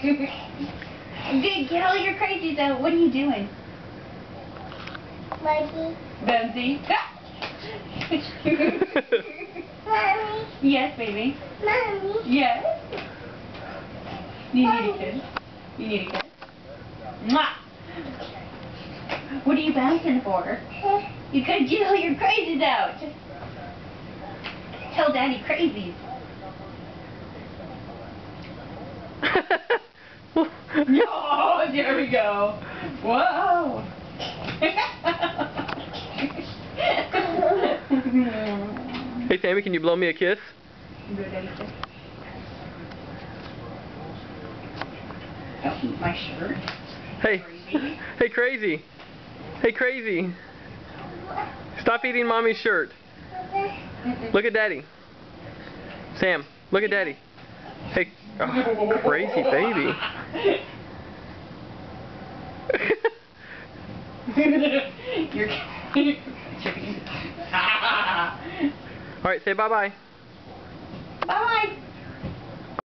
Good, get all your crazies out. What are you doing? Buzzy. Buzzy. Mommy. Yes, baby. Mommy. Yes. You need a kiss. You need a kiss. Mwah! What are you bouncing for? You gotta get all your crazies out. Tell Daddy crazies. Oh, there we go. Whoa. Hey Sammy, can you blow me a kiss? Don't eat my shirt. Hey, Crazy. hey crazy. Hey crazy. Stop eating mommy's shirt. Look at daddy. Sam, look at daddy. Hey, oh, crazy baby. You're Alright, say bye-bye. bye.